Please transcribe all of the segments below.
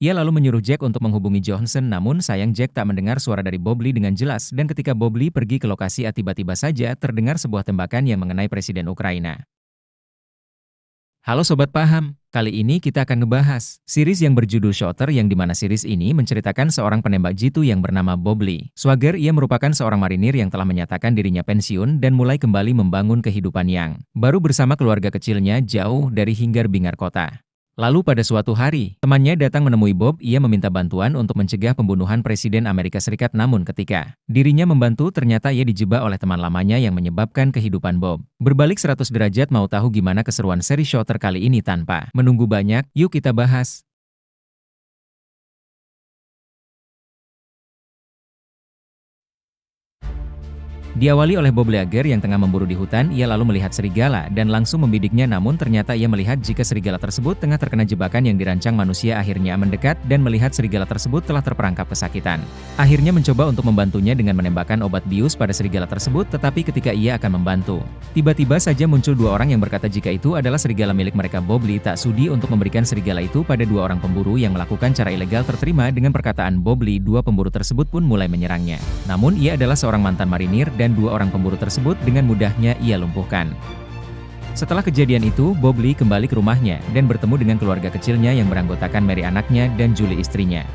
Ia lalu menyuruh Jack untuk menghubungi Johnson, namun sayang Jack tak mendengar suara dari Bob Lee dengan jelas, dan ketika Bob Lee pergi ke lokasi tiba-tiba saja terdengar sebuah tembakan yang mengenai Presiden Ukraina. Halo Sobat Paham, kali ini kita akan ngebahas series yang berjudul Shooter, yang dimana series ini menceritakan seorang penembak jitu yang bernama Bob Lee. Swagger, ia merupakan seorang marinir yang telah menyatakan dirinya pensiun dan mulai kembali membangun kehidupan yang baru bersama keluarga kecilnya jauh dari hingar-bingar kota. Lalu pada suatu hari, temannya datang menemui Bob. Ia meminta bantuan untuk mencegah pembunuhan Presiden Amerika Serikat, namun ketika dirinya membantu, ternyata ia dijebak oleh teman lamanya yang menyebabkan kehidupan Bob berbalik 100 derajat. Mau tahu gimana keseruan seri Shooter kali ini? Tanpa menunggu banyak, yuk kita bahas. Diawali oleh Bob Leager yang tengah memburu di hutan. Ia lalu melihat serigala dan langsung membidiknya, namun ternyata ia melihat jika serigala tersebut tengah terkena jebakan yang dirancang manusia. Akhirnya mendekat dan melihat serigala tersebut telah terperangkap kesakitan. Akhirnya mencoba untuk membantunya dengan menembakkan obat bius pada serigala tersebut, tetapi ketika ia akan membantu, tiba-tiba saja muncul dua orang yang berkata jika itu adalah serigala milik mereka. Bob Lee tak sudi untuk memberikan serigala itu pada dua orang pemburu yang melakukan cara ilegal. Terterima dengan perkataan Bob Lee, dua pemburu tersebut pun mulai menyerangnya. Namun ia adalah seorang mantan marinir dan dua orang pemburu tersebut dengan mudahnya ia lumpuhkan. Setelah kejadian itu, Bob Lee kembali ke rumahnya dan bertemu dengan keluarga kecilnya yang beranggotakan Mary anaknya dan Julie istrinya.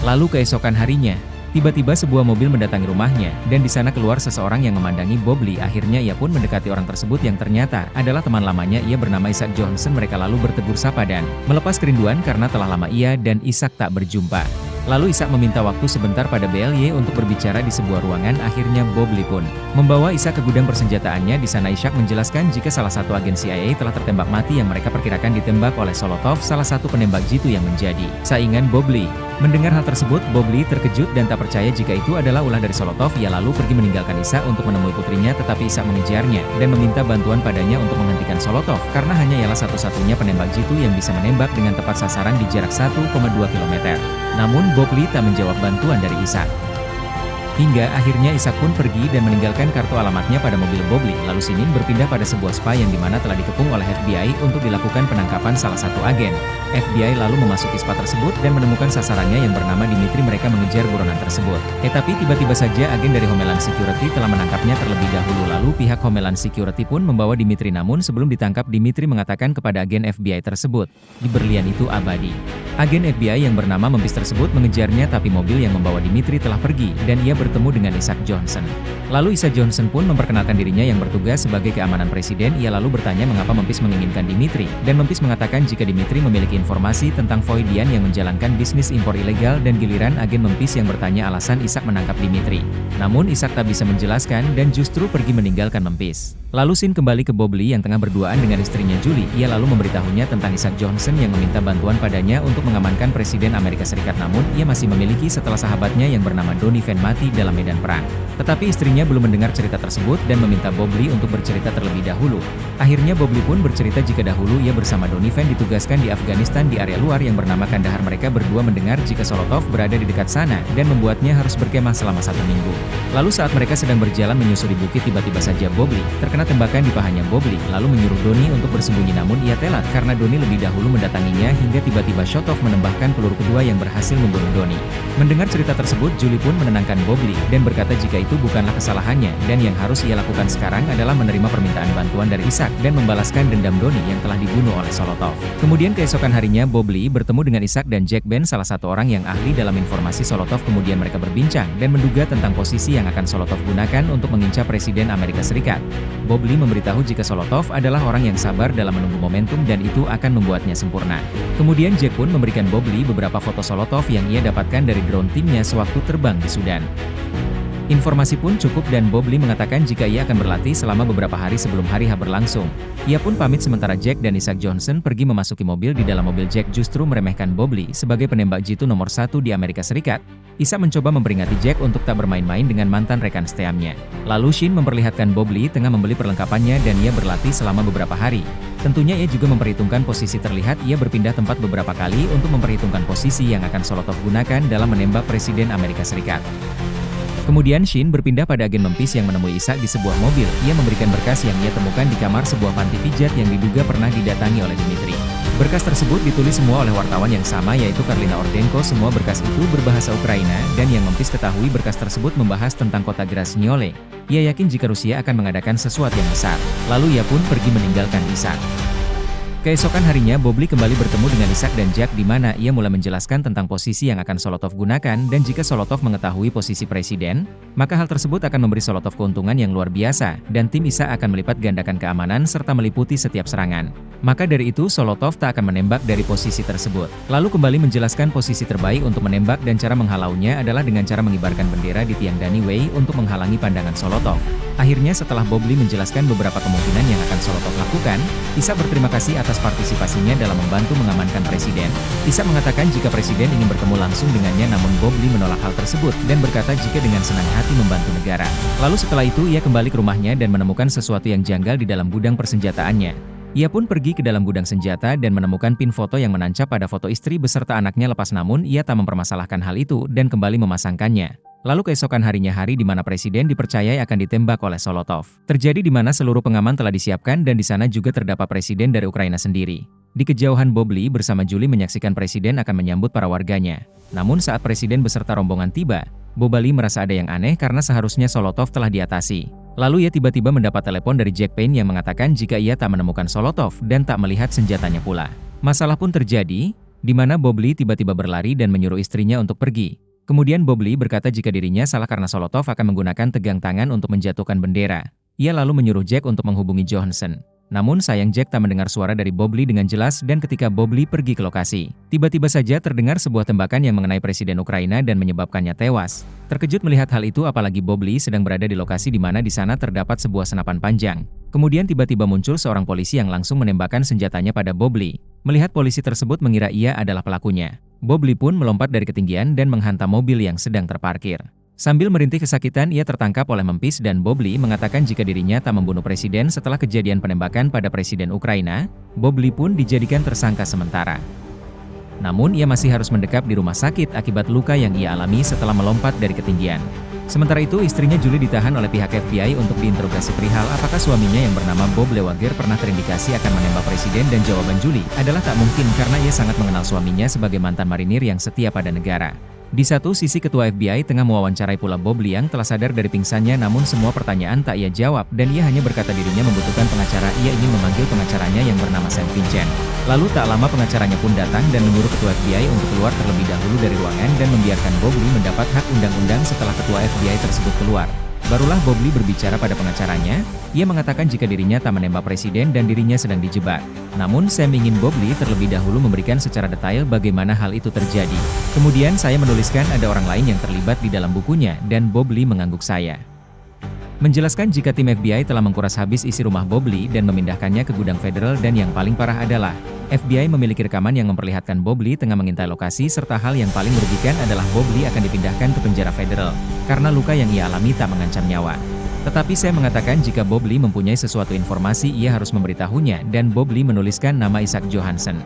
Lalu keesokan harinya, tiba-tiba sebuah mobil mendatangi rumahnya dan di sana keluar seseorang yang memandangi Bob Lee. Akhirnya ia pun mendekati orang tersebut yang ternyata adalah teman lamanya. Ia bernama Isaac Johnson. Mereka lalu bertegur sapa dan melepas kerinduan karena telah lama ia dan Isaac tak berjumpa. Lalu Isaac meminta waktu sebentar pada BLY untuk berbicara di sebuah ruangan. Akhirnya Bob Lee pun membawa Isaac ke gudang persenjataannya. Di sana Isaac menjelaskan jika salah satu agen CIA telah tertembak mati yang mereka perkirakan ditembak oleh Solotov, salah satu penembak jitu yang menjadi saingan Bob Lee. Mendengar hal tersebut, Bob Lee terkejut dan tak percaya jika itu adalah ulah dari Solotov. Ia lalu pergi meninggalkan Isaac untuk menemui putrinya, tetapi Isaac mengejarnya dan meminta bantuan padanya untuk menghentikan Solotov karena hanya ialah satu-satunya penembak jitu yang bisa menembak dengan tepat sasaran di jarak 1,2 km. Namun Bob Lee tak menjawab bantuan dari Isaac. Hingga akhirnya Isaac pun pergi dan meninggalkan kartu alamatnya pada mobil Bob Lee. Lalu Sinin berpindah pada sebuah spa yang dimana telah dikepung oleh FBI untuk dilakukan penangkapan salah satu agen. FBI lalu memasuki spa tersebut dan menemukan sasarannya yang bernama Dimitri. Mereka mengejar buronan tersebut. Tapi tiba-tiba saja agen dari Homeland Security telah menangkapnya terlebih dahulu. Lalu pihak Homeland Security pun membawa Dimitri, namun sebelum ditangkap Dimitri mengatakan kepada agen FBI tersebut, di berlian itu abadi. Agen FBI yang bernama Memphis tersebut mengejarnya, tapi mobil yang membawa Dimitri telah pergi dan ia bertemu dengan Isaac Johnson. Lalu Isaac Johnson pun memperkenalkan dirinya yang bertugas sebagai keamanan presiden. Ia lalu bertanya mengapa Memphis menginginkan Dimitri, dan Memphis mengatakan jika Dimitri memiliki informasi tentang Voidian yang menjalankan bisnis impor ilegal. Dan giliran agen Memphis yang bertanya alasan Isaac menangkap Dimitri. Namun Isaac tak bisa menjelaskan dan justru pergi meninggalkan Memphis. Lalu Sin kembali ke Bob Lee yang tengah berduaan dengan istrinya Julie. Ia lalu memberitahunya tentang Isaac Johnson yang meminta bantuan padanya untuk mengamankan Presiden Amerika Serikat, namun ia masih memiliki setelah sahabatnya yang bernama Donnie Van mati dalam medan perang. Tetapi istrinya belum mendengar cerita tersebut dan meminta Bob Lee untuk bercerita terlebih dahulu. Akhirnya Bob Lee pun bercerita jika dahulu ia bersama Donnie Van ditugaskan di Afghanistan di area luar yang bernama Kandahar. Mereka berdua mendengar jika Solotov berada di dekat sana dan membuatnya harus berkemah selama 1 minggu. Lalu saat mereka sedang berjalan menyusuri bukit, tiba-tiba saja Bob Lee terkena tembakan di pahanya. Bob Lee lalu menyuruh Donnie untuk bersembunyi, namun ia telat karena Donnie lebih dahulu mendatanginya hingga tiba-tiba Solotov menembakkan peluru kedua yang berhasil membunuh Donnie. Mendengar cerita tersebut, Julie pun menenangkan Bob Lee dan berkata jika itu bukanlah kesalahannya dan yang harus ia lakukan sekarang adalah menerima permintaan bantuan dari Isaac dan membalaskan dendam Donnie yang telah dibunuh oleh Solotov. Kemudian keesokan harinya Bob Lee bertemu dengan Isaac dan Jack Ben, salah satu orang yang ahli dalam informasi Solotov. Kemudian mereka berbincang dan menduga tentang posisi yang akan Solotov gunakan untuk mengincar Presiden Amerika Serikat. Bob Lee memberitahu jika Solotov adalah orang yang sabar dalam menunggu momentum dan itu akan membuatnya sempurna. Kemudian Jack pun memberikan Bob Lee beberapa foto Solotov yang ia dapatkan dari drone timnya sewaktu terbang di Sudan. Informasi pun cukup dan Bob Lee mengatakan jika ia akan berlatih selama beberapa hari sebelum hari H berlangsung. Ia pun pamit sementara Jack dan Isaac Johnson pergi memasuki mobil. Di dalam mobil, Jack justru meremehkan Bob Lee sebagai penembak jitu nomor 1 di Amerika Serikat. Isaac mencoba memperingati Jack untuk tak bermain-main dengan mantan rekan seteamnya. Lalu Shin memperlihatkan Bob Lee tengah membeli perlengkapannya dan ia berlatih selama beberapa hari. Tentunya ia juga memperhitungkan posisi. Terlihat ia berpindah tempat beberapa kali untuk memperhitungkan posisi yang akan Solotov gunakan dalam menembak Presiden Amerika Serikat. Kemudian Shin berpindah pada agen Memphis yang menemui Isaac di sebuah mobil. Ia memberikan berkas yang ia temukan di kamar sebuah panti pijat yang diduga pernah didatangi oleh Dimitri. Berkas tersebut ditulis semua oleh wartawan yang sama yaitu Karlina Ordenko. Semua berkas itu berbahasa Ukraina dan yang Memphis ketahui berkas tersebut membahas tentang kota Grasnyole. Ia yakin jika Rusia akan mengadakan sesuatu yang besar. Lalu ia pun pergi meninggalkan Ishak. Keesokan harinya Bobli kembali bertemu dengan Ishak dan Jack di mana ia mulai menjelaskan tentang posisi yang akan Solotov gunakan dan jika Solotov mengetahui posisi presiden, maka hal tersebut akan memberi Solotov keuntungan yang luar biasa dan tim Ishak akan melipat gandakan keamanan serta meliputi setiap serangan. Maka dari itu Solotov tak akan menembak dari posisi tersebut. Lalu kembali menjelaskan posisi terbaik untuk menembak dan cara menghalaunya adalah dengan cara mengibarkan bendera di tiang Danny Way untuk menghalangi pandangan Solotov. Akhirnya setelah Bobli menjelaskan beberapa kemungkinan yang akan Solotov lakukan, Ishak berterima kasih atas partisipasinya dalam membantu mengamankan presiden. Ishak mengatakan jika presiden ingin bertemu langsung dengannya namun Bobli menolak hal tersebut dan berkata jika dengan senang hati membantu negara. Lalu setelah itu ia kembali ke rumahnya dan menemukan sesuatu yang janggal di dalam gudang persenjataannya. Ia pun pergi ke dalam gudang senjata dan menemukan pin foto yang menancap pada foto istri beserta anaknya lepas namun ia tak mempermasalahkan hal itu dan kembali memasangkannya. Lalu keesokan harinya hari di mana presiden dipercayai akan ditembak oleh Solotov. Terjadi di mana seluruh pengaman telah disiapkan dan di sana juga terdapat presiden dari Ukraina sendiri. Di kejauhan Bobli bersama Julie menyaksikan presiden akan menyambut para warganya. Namun saat presiden beserta rombongan tiba, Bobli merasa ada yang aneh karena seharusnya Solotov telah diatasi. Lalu ia tiba-tiba mendapat telepon dari Jack Payne yang mengatakan jika ia tak menemukan Solotov dan tak melihat senjatanya pula. Masalah pun terjadi, di mana Bobli tiba-tiba berlari dan menyuruh istrinya untuk pergi. Kemudian Bobli berkata jika dirinya salah karena Solotov akan menggunakan tegang tangan untuk menjatuhkan bendera. Ia lalu menyuruh Jack untuk menghubungi Johansson. Namun sayang Jack tak mendengar suara dari Bobli dengan jelas dan ketika Bobli pergi ke lokasi, tiba-tiba saja terdengar sebuah tembakan yang mengenai presiden Ukraina dan menyebabkannya tewas. Terkejut melihat hal itu apalagi Bobli sedang berada di lokasi di mana di sana terdapat sebuah senapan panjang. Kemudian tiba-tiba muncul seorang polisi yang langsung menembakkan senjatanya pada Bobli. Melihat polisi tersebut mengira ia adalah pelakunya. Bobli pun melompat dari ketinggian dan menghantam mobil yang sedang terparkir. Sambil merintih kesakitan ia tertangkap oleh Memphis dan Bobli mengatakan jika dirinya tak membunuh presiden setelah kejadian penembakan pada presiden Ukraina, Bobli pun dijadikan tersangka sementara. Namun ia masih harus mendekap di rumah sakit akibat luka yang ia alami setelah melompat dari ketinggian. Sementara itu istrinya Julie ditahan oleh pihak FBI untuk diinterogasi perihal apakah suaminya yang bernama Bob Lewager pernah terindikasi akan menembak presiden dan jawaban Julie adalah tak mungkin karena ia sangat mengenal suaminya sebagai mantan marinir yang setia pada negara. Di satu sisi ketua FBI tengah mewawancarai pula Bobli yang telah sadar dari pingsannya namun semua pertanyaan tak ia jawab dan ia hanya berkata dirinya membutuhkan pengacara. Ia ingin memanggil pengacaranya yang bernama Sam Vincent. Lalu tak lama pengacaranya pun datang dan menyuruh ketua FBI untuk keluar terlebih dahulu dari ruangan dan membiarkan Bobli mendapat hak undang-undang setelah ketua FBI tersebut keluar. Barulah Bobli berbicara pada pengacaranya, ia mengatakan jika dirinya tak menembak presiden dan dirinya sedang dijebak. Namun Sam ingin Bobli terlebih dahulu memberikan secara detail bagaimana hal itu terjadi. Kemudian saya menuliskan ada orang lain yang terlibat di dalam bukunya dan Bobli mengangguk saya. Menjelaskan jika tim FBI telah mengkuras habis isi rumah Bobli dan memindahkannya ke gudang federal dan yang paling parah adalah, FBI memiliki rekaman yang memperlihatkan Bobli tengah mengintai lokasi serta hal yang paling merugikan adalah Bobli akan dipindahkan ke penjara federal, karena luka yang ia alami tak mengancam nyawa. Tetapi saya mengatakan jika Bobli mempunyai sesuatu informasi ia harus memberitahunya dan Bobli menuliskan nama Ishak Johansson.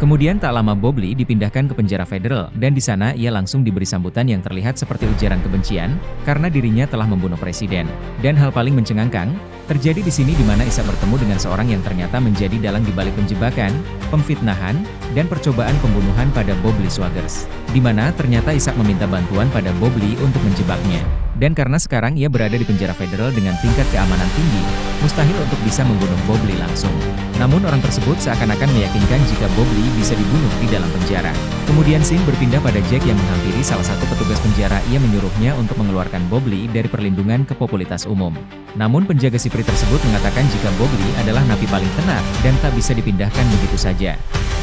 Kemudian tak lama Bobli dipindahkan ke penjara federal dan di sana ia langsung diberi sambutan yang terlihat seperti ujaran kebencian karena dirinya telah membunuh presiden. Dan hal paling mencengangkan terjadi di sini di mana Ishak bertemu dengan seorang yang ternyata menjadi dalang di balik penjebakan, pemfitnahan, dan percobaan pembunuhan pada Bobli Swagers. Di mana ternyata Ishak meminta bantuan pada Bobli untuk menjebaknya. Dan karena sekarang ia berada di penjara federal dengan tingkat keamanan tinggi, mustahil untuk bisa membunuh Bobli langsung. Namun orang tersebut seakan-akan meyakinkan jika Bobli bisa dibunuh di dalam penjara. Kemudian scene berpindah pada Jack yang menghampiri salah satu petugas penjara. Ia menyuruhnya untuk mengeluarkan Bobli dari perlindungan ke popularitas umum. Namun penjaga sipri tersebut mengatakan jika Bobli adalah napi paling tenar dan tak bisa dipindahkan begitu saja.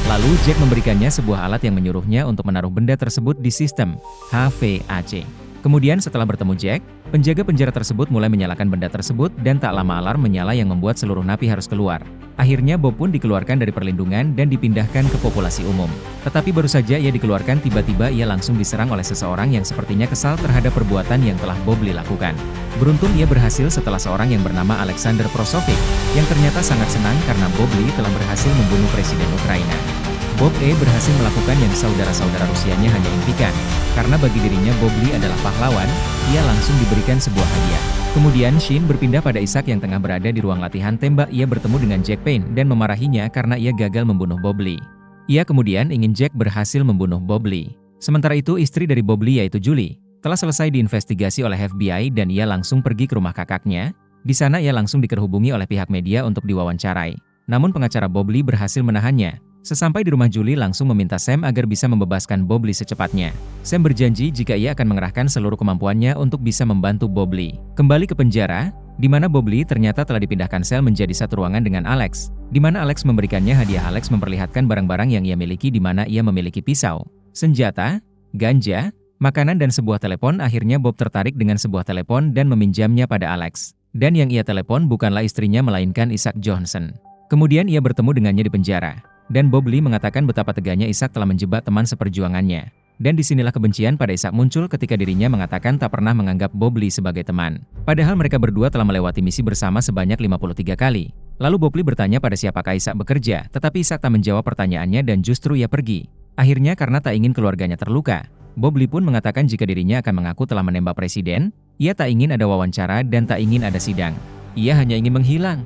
Lalu Jack memberikannya sebuah alat yang menyuruhnya untuk menaruh benda tersebut di sistem HVAC. Kemudian setelah bertemu Jack, penjaga penjara tersebut mulai menyalakan benda tersebut dan tak lama alarm menyala yang membuat seluruh napi harus keluar. Akhirnya Bob pun dikeluarkan dari perlindungan dan dipindahkan ke populasi umum. Tetapi baru saja ia dikeluarkan tiba-tiba ia langsung diserang oleh seseorang yang sepertinya kesal terhadap perbuatan yang telah Bobli lakukan. Beruntung ia berhasil setelah seorang yang bernama Alexander Prosovic, yang ternyata sangat senang karena Bobli telah berhasil membunuh presiden Ukraina. Bob berhasil melakukan yang saudara-saudara Rusianya hanya impikan. Karena bagi dirinya Bobli adalah pahlawan, ia langsung diberikan sebuah hadiah. Kemudian Shin berpindah pada Isaac yang tengah berada di ruang latihan tembak. Ia bertemu dengan Jack Payne dan memarahinya karena ia gagal membunuh Bob Lee. Ia kemudian ingin Jack berhasil membunuh Bob Lee. Sementara itu istri dari Bob Lee yaitu Julie telah selesai diinvestigasi oleh FBI dan ia langsung pergi ke rumah kakaknya. Di sana ia langsung dikerhubungi oleh pihak media untuk diwawancarai. Namun pengacara Bob Lee berhasil menahannya. Sesampai di rumah Julie langsung meminta Sam agar bisa membebaskan Bob Lee secepatnya. Sam berjanji jika ia akan mengerahkan seluruh kemampuannya untuk bisa membantu Bob Lee. Kembali ke penjara, di mana Bob Lee ternyata telah dipindahkan sel menjadi satu ruangan dengan Alex. Di mana Alex memberikannya hadiah. Alex memperlihatkan barang-barang yang ia miliki di mana ia memiliki pisau, senjata, ganja, makanan dan sebuah telepon. Akhirnya Bob tertarik dengan sebuah telepon dan meminjamnya pada Alex. Dan yang ia telepon bukanlah istrinya melainkan Isaac Johnson. Kemudian ia bertemu dengannya di penjara. Dan Bob Lee mengatakan betapa teganya Isaac telah menjebak teman seperjuangannya. Dan disinilah kebencian pada Isaac muncul ketika dirinya mengatakan tak pernah menganggap Bob Lee sebagai teman. Padahal mereka berdua telah melewati misi bersama sebanyak 53 kali. Lalu Bob Lee bertanya pada siapakah Isaac bekerja, tetapi Isaac tak menjawab pertanyaannya dan justru ia pergi. Akhirnya karena tak ingin keluarganya terluka, Bob Lee pun mengatakan jika dirinya akan mengaku telah menembak presiden, ia tak ingin ada wawancara dan tak ingin ada sidang. Ia hanya ingin menghilang.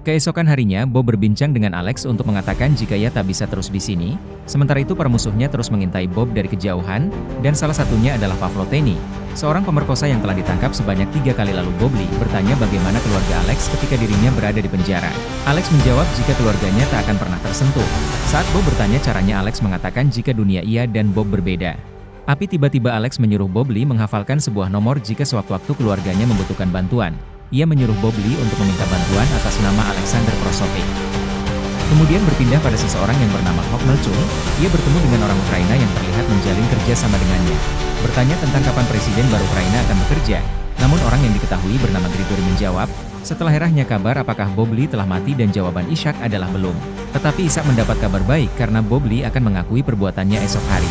Keesokan harinya, Bob berbincang dengan Alex untuk mengatakan jika ia tak bisa terus di sini. Sementara itu para musuhnya terus mengintai Bob dari kejauhan, dan salah satunya adalah Pavlo Tenney, seorang pemerkosa yang telah ditangkap sebanyak 3 kali. Lalu Bob Lee bertanya bagaimana keluarga Alex ketika dirinya berada di penjara. Alex menjawab jika keluarganya tak akan pernah tersentuh. Saat Bob bertanya caranya, Alex mengatakan jika dunia ia dan Bob berbeda. Tapi tiba-tiba Alex menyuruh Bob Lee menghafalkan sebuah nomor jika sewaktu-waktu keluarganya membutuhkan bantuan. Ia menyuruh Bob Lee untuk meminta bantuan atas nama Alexander Prosovic. Kemudian berpindah pada seseorang yang bernama Hok Melchum. Ia bertemu dengan orang Ukraina yang terlihat menjalin kerja sama dengannya. Bertanya tentang kapan presiden baru Ukraina akan bekerja. Namun orang yang diketahui bernama Grigory menjawab, setelah herahnya kabar apakah Bob Lee telah mati dan jawaban Ishak adalah belum. Tetapi Ishak mendapat kabar baik karena Bob Lee akan mengakui perbuatannya esok hari.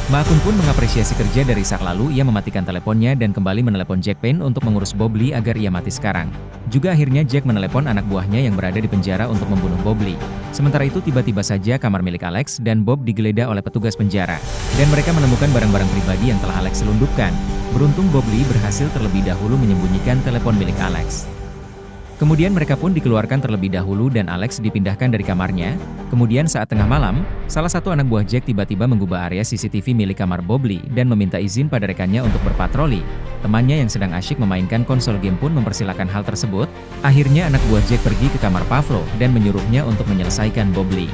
Maakun pun mengapresiasi kerja dari Ishak. Lalu ia mematikan teleponnya dan kembali menelepon Jack Payne untuk mengurus Bob Lee agar ia mati sekarang. Juga akhirnya Jack menelepon anak buahnya yang berada di penjara untuk membunuh Bob Lee. Sementara itu tiba-tiba saja kamar milik Alex dan Bob digeledah oleh petugas penjara. Dan mereka menemukan barang-barang pribadi yang telah Alex selundupkan. Beruntung Bob Lee berhasil terlebih dahulu menyembunyikan telepon milik Alex. Kemudian mereka pun dikeluarkan terlebih dahulu dan Alex dipindahkan dari kamarnya. Kemudian saat tengah malam, salah satu anak buah Jack tiba-tiba menggubah area CCTV milik kamar Bob Lee dan meminta izin pada rekannya untuk berpatroli. Temannya yang sedang asyik memainkan konsol game pun mempersilahkan hal tersebut. Akhirnya anak buah Jack pergi ke kamar Pavlo dan menyuruhnya untuk menyelesaikan Bob Lee.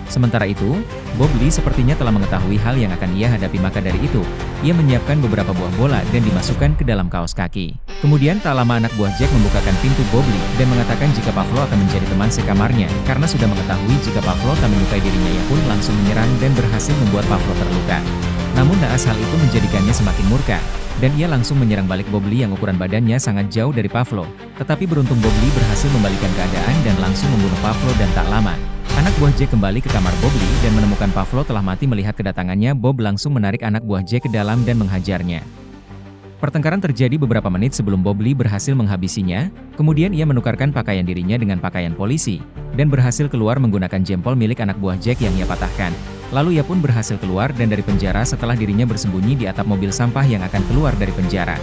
Sementara itu, Bob Lee sepertinya telah mengetahui hal yang akan ia hadapi, maka dari itu, ia menyiapkan beberapa buah bola dan dimasukkan ke dalam kaos kaki. Kemudian tak lama anak buah Jack membukakan pintu Bob Lee dan mengatakan jika Pavlo akan menjadi teman sekamarnya, karena sudah mengetahui jika Pavlo tak menyukai dirinya. Ia pun langsung menyerang dan berhasil membuat Pavlo terluka. Namun naas hal itu menjadikannya semakin murka, dan ia langsung menyerang balik Bob Lee yang ukuran badannya sangat jauh dari Pavlo. Tetapi beruntung Bob Lee berhasil membalikan keadaan dan langsung membunuh Pavlo dan tak lama. Anak buah Jack kembali ke kamar Bob Lee dan menemukan Pavlo telah mati. Melihat kedatangannya, Bob langsung menarik anak buah Jack ke dalam dan menghajarnya. Pertengkaran terjadi beberapa menit sebelum Bob Lee berhasil menghabisinya. Kemudian ia menukarkan pakaian dirinya dengan pakaian polisi dan berhasil keluar menggunakan jempol milik anak buah Jack yang ia patahkan. Lalu ia pun berhasil keluar dan dari penjara setelah dirinya bersembunyi di atap mobil sampah yang akan keluar dari penjara.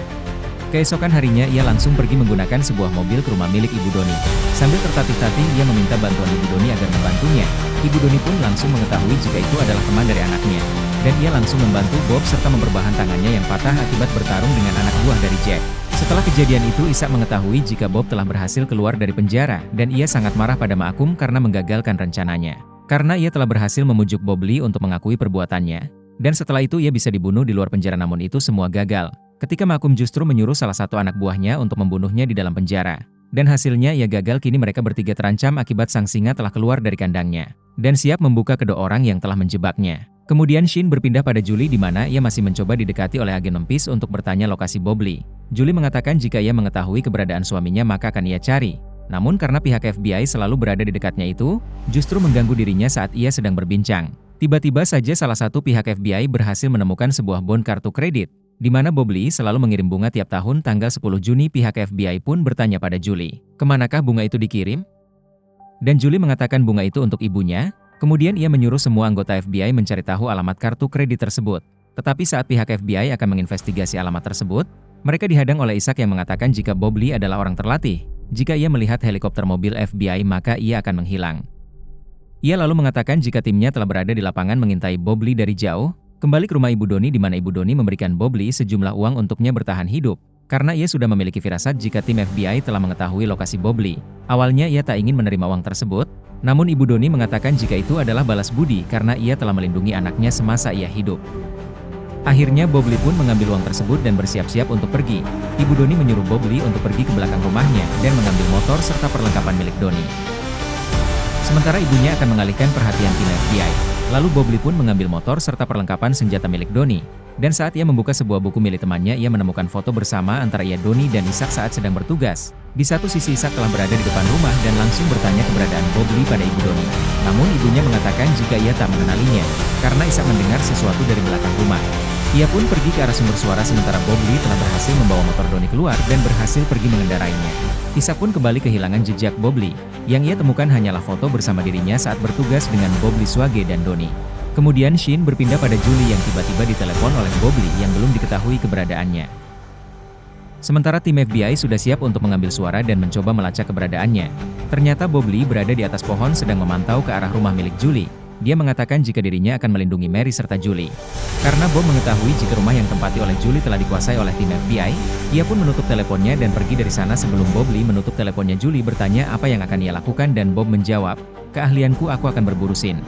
Keesokan harinya ia langsung pergi menggunakan sebuah mobil ke rumah milik Ibu Doni. Sambil tertatih-tatih ia meminta bantuan Ibu Doni agar membantunya. Ibu Doni pun langsung mengetahui jika itu adalah teman dari anaknya. Dan ia langsung membantu Bob serta memperbahan tangannya yang patah akibat bertarung dengan anak buah dari Jack. Setelah kejadian itu Ishak mengetahui jika Bob telah berhasil keluar dari penjara dan ia sangat marah pada Maakum karena menggagalkan rencananya. Karena ia telah berhasil memujuk Bob Lee untuk mengakui perbuatannya. Dan setelah itu ia bisa dibunuh di luar penjara, namun itu semua gagal. Ketika Maakum justru menyuruh salah satu anak buahnya untuk membunuhnya di dalam penjara. Dan hasilnya ia gagal. Kini mereka bertiga terancam akibat sang singa telah keluar dari kandangnya. Dan siap membuka kedua orang yang telah menjebaknya. Kemudian Shin berpindah pada Julie di mana ia masih mencoba didekati oleh agen Memphis untuk bertanya lokasi Bob Lee. Julie mengatakan jika ia mengetahui keberadaan suaminya maka akan ia cari. Namun karena pihak FBI selalu berada di dekatnya itu, justru mengganggu dirinya saat ia sedang berbincang. Tiba-tiba saja salah satu pihak FBI berhasil menemukan sebuah bon kartu kredit, di mana Bob Lee selalu mengirim bunga tiap tahun tanggal 10 Juni. Pihak FBI pun bertanya pada Julie, kemanakah bunga itu dikirim? Dan Julie mengatakan bunga itu untuk ibunya. Kemudian ia menyuruh semua anggota FBI mencari tahu alamat kartu kredit tersebut. Tetapi saat pihak FBI akan menginvestigasi alamat tersebut, Mereka dihadang oleh Ishak yang mengatakan jika Bob Lee adalah orang terlatih. Jika ia melihat helikopter mobil FBI maka ia akan menghilang. Ia lalu mengatakan jika timnya telah berada di lapangan mengintai Bob Lee dari jauh, kembali ke rumah Ibu Doni di mana Ibu Doni memberikan Bob Lee sejumlah uang untuknya bertahan hidup. Karena ia sudah memiliki firasat jika tim FBI telah mengetahui lokasi Bob Lee. Awalnya ia tak ingin menerima uang tersebut, namun Ibu Doni mengatakan jika itu adalah balas budi karena ia telah melindungi anaknya semasa ia hidup. Akhirnya Bob Lee pun mengambil uang tersebut dan bersiap-siap untuk pergi. Ibu Doni menyuruh Bob Lee untuk pergi ke belakang rumahnya dan mengambil motor serta perlengkapan milik Doni. Sementara ibunya akan mengalihkan perhatian tim FBI. Lalu Bob Lee pun mengambil motor serta perlengkapan senjata milik Doni. Dan saat ia membuka sebuah buku milik temannya, ia menemukan foto bersama antara ia, Doni, dan Ishak saat sedang bertugas. Di satu sisi Ishak telah berada di depan rumah dan langsung bertanya keberadaan Bob Lee pada Ibu Doni. Namun ibunya mengatakan jika ia tak mengenalinya, karena Ishak mendengar sesuatu dari belakang rumah. Ia pun pergi ke arah sumber suara sementara Bob Lee telah berhasil membawa motor Doni keluar dan berhasil pergi mengendarainya. Ishak pun kembali kehilangan jejak Bob Lee. Yang ia temukan hanyalah foto bersama dirinya saat bertugas dengan Bob Lee Swage dan Doni. Kemudian Shin berpindah pada Julie yang tiba-tiba ditelepon oleh Bob Lee yang belum diketahui keberadaannya. Sementara tim FBI sudah siap untuk mengambil suara dan mencoba melacak keberadaannya. Ternyata Bob Lee berada di atas pohon sedang memantau ke arah rumah milik Julie. Dia mengatakan jika dirinya akan melindungi Mary serta Julie. Karena Bob mengetahui jika rumah yang ditempati oleh Julie telah dikuasai oleh tim FBI, ia pun menutup teleponnya dan pergi dari sana sebelum Bob Lee menutup teleponnya. Julie bertanya apa yang akan ia lakukan dan Bob menjawab, "Keahlianku, aku akan berburu Shin."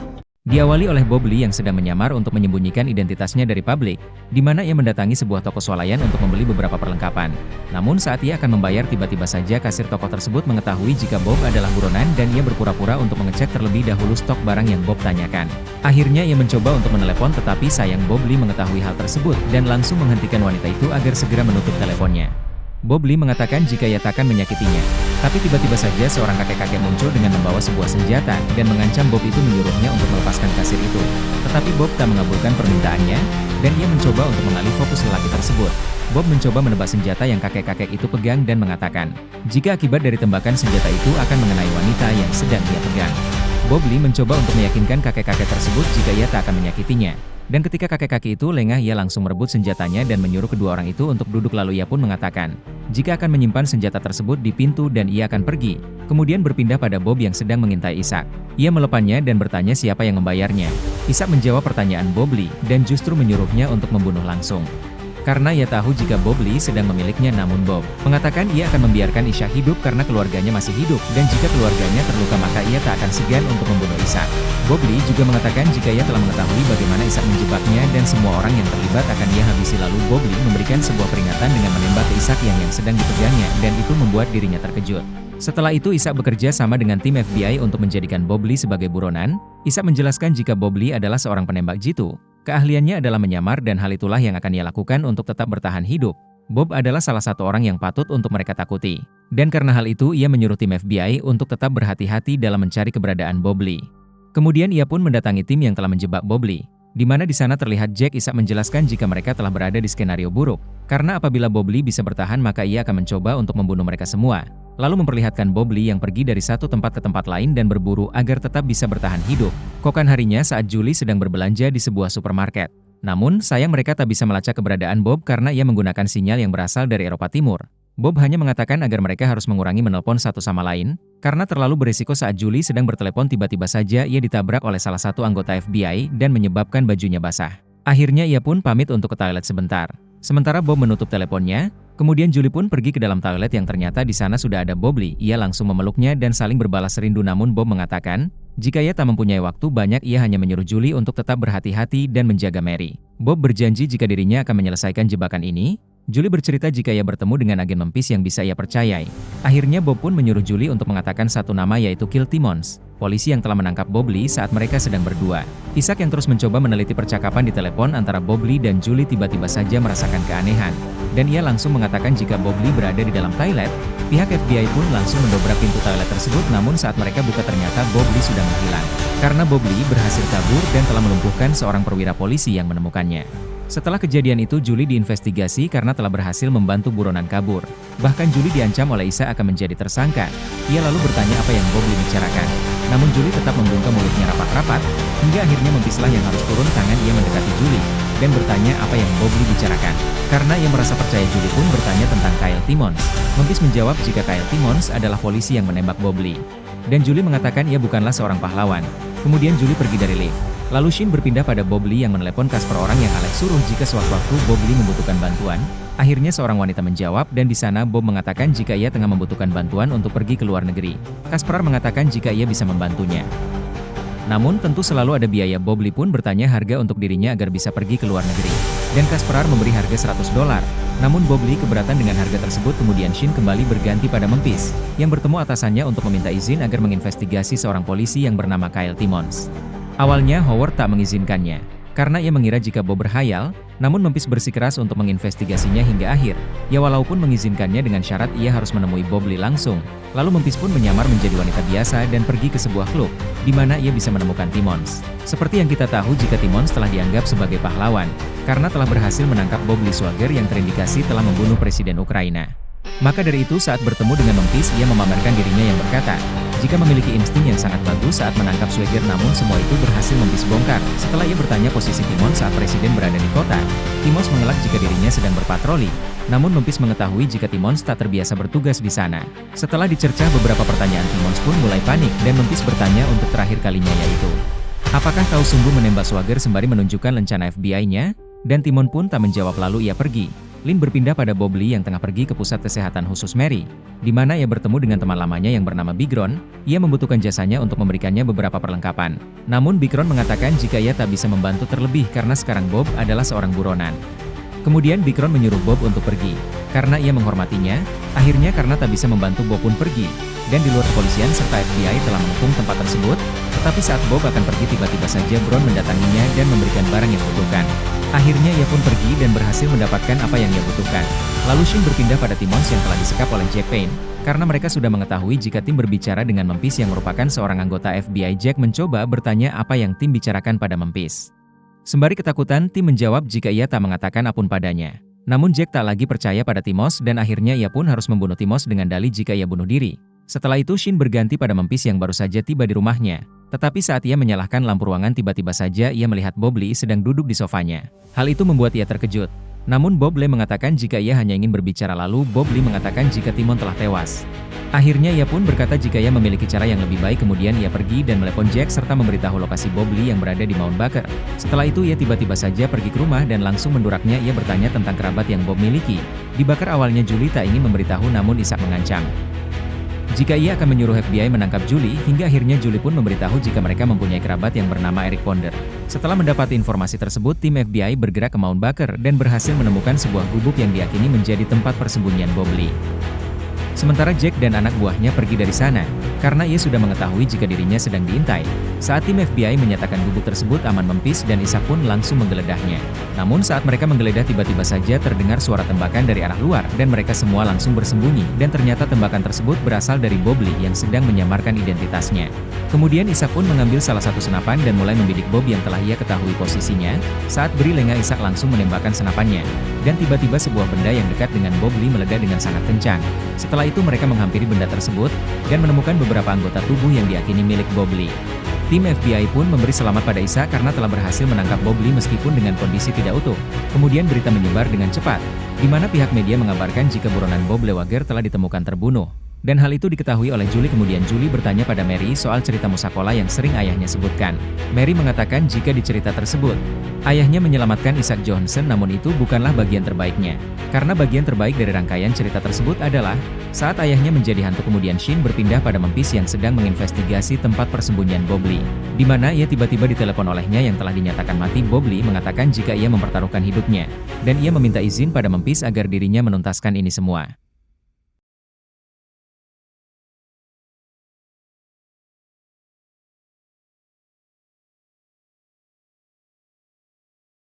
Diawali oleh Bob Lee yang sedang menyamar untuk menyembunyikan identitasnya dari publik, di mana ia mendatangi sebuah toko swalayan untuk membeli beberapa perlengkapan. Namun saat ia akan membayar tiba-tiba saja kasir toko tersebut mengetahui jika Bob adalah buronan dan ia berpura-pura untuk mengecek terlebih dahulu stok barang yang Bob tanyakan. Akhirnya ia mencoba untuk menelepon tetapi sayang Bob Lee mengetahui hal tersebut dan langsung menghentikan wanita itu agar segera menutup teleponnya. Bob Lee mengatakan jika ia takkan menyakitinya. Tapi tiba-tiba saja seorang kakek-kakek muncul dengan membawa sebuah senjata dan mengancam Bob itu menyuruhnya untuk melepaskan kasir itu. Tetapi Bob tak mengabulkan permintaannya, dan ia mencoba untuk mengalih fokus lelaki tersebut. Bob mencoba menebas senjata yang kakek-kakek itu pegang dan mengatakan, jika akibat dari tembakan senjata itu akan mengenai wanita yang sedang ia pegang. Bob Lee mencoba untuk meyakinkan kakek-kakek tersebut jika ia tak akan menyakitinya. Dan ketika kakek-kakek itu lengah, ia langsung merebut senjatanya dan menyuruh kedua orang itu untuk duduk lalu ia pun mengatakan, jika akan menyimpan senjata tersebut di pintu dan ia akan pergi. Kemudian berpindah pada Bob yang sedang mengintai Ishak. Ia melepannya dan bertanya siapa yang membayarnya. Ishak menjawab pertanyaan Bob Lee dan justru menyuruhnya untuk membunuh langsung. Karena ia tahu jika Bob Lee sedang memiliknya, namun Bob mengatakan ia akan membiarkan Ishak hidup karena keluarganya masih hidup dan jika keluarganya terluka maka ia tak akan segan untuk membunuh Ishak. Bob Lee juga mengatakan jika ia telah mengetahui bagaimana Ishak menjebaknya dan semua orang yang terlibat akan ia habisi, lalu Bob Lee memberikan sebuah peringatan dengan menembak ke Ishak yang sedang dipegangnya dan itu membuat dirinya terkejut. Setelah itu Ishak bekerja sama dengan tim FBI untuk menjadikan Bob Lee sebagai buronan. Ishak menjelaskan jika Bob Lee adalah seorang penembak jitu. Keahliannya adalah menyamar dan hal itulah yang akan ia lakukan untuk tetap bertahan hidup. Bob adalah salah satu orang yang patut untuk mereka takuti. Dan karena hal itu ia menyuruh tim FBI untuk tetap berhati-hati dalam mencari keberadaan Bob Lee. Kemudian ia pun mendatangi tim yang telah menjebak Bob Lee. Di mana di sana terlihat Jack. Ishak menjelaskan jika mereka telah berada di skenario buruk. Karena apabila Bob Lee bisa bertahan maka ia akan mencoba untuk membunuh mereka semua. Lalu memperlihatkan Bob Lee yang pergi dari satu tempat ke tempat lain dan berburu agar tetap bisa bertahan hidup. Kokan harinya saat Julie sedang berbelanja di sebuah supermarket. Namun, sayang mereka tak bisa melacak keberadaan Bob karena ia menggunakan sinyal yang berasal dari Eropa Timur. Bob hanya mengatakan agar mereka harus mengurangi menelpon satu sama lain, karena terlalu berisiko. Saat Julie sedang bertelepon tiba-tiba saja ia ditabrak oleh salah satu anggota FBI dan menyebabkan bajunya basah. Akhirnya ia pun pamit untuk ke toilet sebentar. Sementara Bob menutup teleponnya, kemudian Julie pun pergi ke dalam toilet yang ternyata di sana sudah ada Bob Lee. Ia langsung memeluknya dan saling berbalas rindu, namun Bob mengatakan, jika ia tak mempunyai waktu banyak ia hanya menyuruh Julie untuk tetap berhati-hati dan menjaga Mary. Bob berjanji jika dirinya akan menyelesaikan jebakan ini. Julie bercerita jika ia bertemu dengan agen mempis yang bisa ia percayai. Akhirnya Bob pun menyuruh Julie untuk mengatakan satu nama yaitu Kill Timmons, polisi yang telah menangkap Bob Lee saat mereka sedang berdua. Ishak yang terus mencoba meneliti percakapan di telepon antara Bob Lee dan Julie tiba-tiba saja merasakan keanehan. Dan ia langsung mengatakan jika Bob Lee berada di dalam toilet. Pihak FBI pun langsung mendobrak pintu toilet tersebut, namun saat mereka buka ternyata Bob Lee sudah menghilang. Karena Bob Lee berhasil kabur dan telah melumpuhkan seorang perwira polisi yang menemukannya. Setelah kejadian itu Julie diinvestigasi karena telah berhasil membantu buronan kabur. Bahkan Julie diancam oleh Ishak akan menjadi tersangka. Ia lalu bertanya apa yang Bob Lee bicarakan. Namun Julie tetap membungkam mulutnya rapat-rapat, hingga akhirnya mempislah yang harus turun tangan ia mendekati Julie. dan bertanya apa yang Bob Lee bicarakan. Karena ia merasa percaya, Julie pun bertanya tentang Kyle Timmons. Memphis menjawab jika Kyle Timmons adalah polisi yang menembak Bob Lee. Dan Julie mengatakan ia bukanlah seorang pahlawan. Kemudian Julie pergi dari lift. Lalu Shin berpindah pada Bob Lee yang menelepon Casper, orang yang Alex suruh jika sewaktu-waktu Bob Lee membutuhkan bantuan. Akhirnya seorang wanita menjawab, dan di sana Bob mengatakan jika ia tengah membutuhkan bantuan untuk pergi ke luar negeri. Casper mengatakan jika ia bisa membantunya. Namun tentu selalu ada biaya. Bob Lee pun bertanya harga untuk dirinya agar bisa pergi ke luar negeri. Dan Casper memberi harga $100. Namun Bob Lee keberatan dengan harga tersebut. Kemudian Shin kembali berganti pada Memphis, yang bertemu atasannya untuk meminta izin agar menginvestigasi seorang polisi yang bernama Kyle Timmons. Awalnya Howard tak mengizinkannya, karena ia mengira jika Bob berhayal, namun Memphis bersikeras untuk menginvestigasinya hingga akhir. Ya walaupun mengizinkannya dengan syarat ia harus menemui Bob Lee langsung. Lalu Memphis pun menyamar menjadi wanita biasa dan pergi ke sebuah klub, di mana ia bisa menemukan Timmons. Seperti yang kita tahu jika Timmons telah dianggap sebagai pahlawan, karena telah berhasil menangkap Bob Lee Swagger yang terindikasi telah membunuh Presiden Ukraina. Maka dari itu saat bertemu dengan Memphis ia memamerkan dirinya yang berkata, jika memiliki insting yang sangat bagus saat menangkap Swagger, namun semua itu berhasil Memphis bongkar. Setelah ia bertanya posisi Timmons saat Presiden berada di kota, Timmons mengelak jika dirinya sedang berpatroli. Namun Memphis mengetahui jika Timmons tak terbiasa bertugas di sana. Setelah dicercah beberapa pertanyaan, Timmons pun mulai panik dan Memphis bertanya untuk terakhir kalinya, yaitu, apakah kau sungguh menembak Swagger, sembari menunjukkan lencana FBI-nya? Dan Timmons pun tak menjawab. Lalu ia pergi. Lin berpindah pada Bob Lee yang tengah pergi ke pusat kesehatan khusus Mary, di mana ia bertemu dengan teman lamanya yang bernama Bigron. Ia membutuhkan jasanya untuk memberikannya beberapa perlengkapan. Namun Bigron mengatakan jika ia tak bisa membantu, terlebih karena sekarang Bob adalah seorang buronan. Kemudian Bigron menyuruh Bob untuk pergi, karena ia menghormatinya. Akhirnya karena tak bisa membantu, Bob pun pergi. Dan di luar, kepolisian serta FBI telah mengepung tempat tersebut. Tetapi saat Bob akan pergi, tiba-tiba saja Bron mendatanginya dan memberikan barang yang dibutuhkan. Akhirnya ia pun pergi dan berhasil mendapatkan apa yang ia butuhkan. Lalu Shin berpindah pada Timmons yang telah disekap oleh Jack Payne, karena mereka sudah mengetahui jika tim berbicara dengan Memphis yang merupakan seorang anggota FBI. Jack mencoba bertanya apa yang tim bicarakan pada Memphis. Sembari ketakutan, tim menjawab jika ia tak mengatakan apapun padanya. Namun Jack tak lagi percaya pada Timmons dan akhirnya ia pun harus membunuh Timmons dengan dalih jika ia bunuh diri. Setelah itu Shin berganti pada Memphis yang baru saja tiba di rumahnya. Tetapi saat ia menyalakan lampu ruangan, tiba-tiba saja ia melihat Bob Lee sedang duduk di sofanya. Hal itu membuat ia terkejut. Namun Bob Lee mengatakan jika ia hanya ingin berbicara. Lalu Bob Lee mengatakan jika Timmons telah tewas. Akhirnya ia pun berkata jika ia memiliki cara yang lebih baik. Kemudian ia pergi dan melepon Jack serta memberitahu lokasi Bob Lee yang berada di Mount Baker. Setelah itu ia tiba-tiba saja pergi ke rumah dan langsung menduraknya. Ia bertanya tentang kerabat yang Bob miliki. Di Baker awalnya Julie tak ingin memberitahu, namun Isaac mengancam jika ia akan menyuruh FBI menangkap Julie, hingga akhirnya Julie pun memberitahu jika mereka mempunyai kerabat yang bernama Eric Ponder. Setelah mendapat informasi tersebut, tim FBI bergerak ke Mount Baker dan berhasil menemukan sebuah gubuk yang diyakini menjadi tempat persembunyian Bob Lee. Sementara Jack dan anak buahnya pergi dari sana, karena ia sudah mengetahui jika dirinya sedang diintai. Saat tim FBI menyatakan gubuk tersebut aman, Memphis dan Isaac pun langsung menggeledahnya. Namun saat mereka menggeledah, tiba-tiba saja terdengar suara tembakan dari arah luar dan mereka semua langsung bersembunyi. Dan ternyata tembakan tersebut berasal dari Bob Lee yang sedang menyamarkan identitasnya. Kemudian Isaac pun mengambil salah satu senapan dan mulai membidik Bob yang telah ia ketahui posisinya. Saat beri lengah, Isaac langsung menembakkan senapannya. Dan tiba-tiba sebuah benda yang dekat dengan Bob Lee meledak dengan sangat kencang. Setelah itu mereka menghampiri benda tersebut dan menemukan beberapa anggota tubuh yang diyakini milik Bob Lee. Tim FBI pun memberi selamat pada Isaac karena telah berhasil menangkap Bob Lee meskipun dengan kondisi tidak utuh. Kemudian berita menyebar dengan cepat, di mana pihak media mengabarkan jika buronan Bob Lee Swagger telah ditemukan terbunuh. Dan hal itu diketahui oleh Julie. Kemudian Julie bertanya pada Mary soal cerita musakola yang sering ayahnya sebutkan. Mary mengatakan jika di cerita tersebut, ayahnya menyelamatkan Isaac Johnson, namun itu bukanlah bagian terbaiknya. Karena bagian terbaik dari rangkaian cerita tersebut adalah saat ayahnya menjadi hantu. Kemudian Shin berpindah pada Memphis yang sedang menginvestigasi tempat persembunyian Bob Lee, di mana ia tiba-tiba ditelepon olehnya yang telah dinyatakan mati. Bob Lee mengatakan jika ia mempertaruhkan hidupnya, dan ia meminta izin pada Memphis agar dirinya menuntaskan ini semua.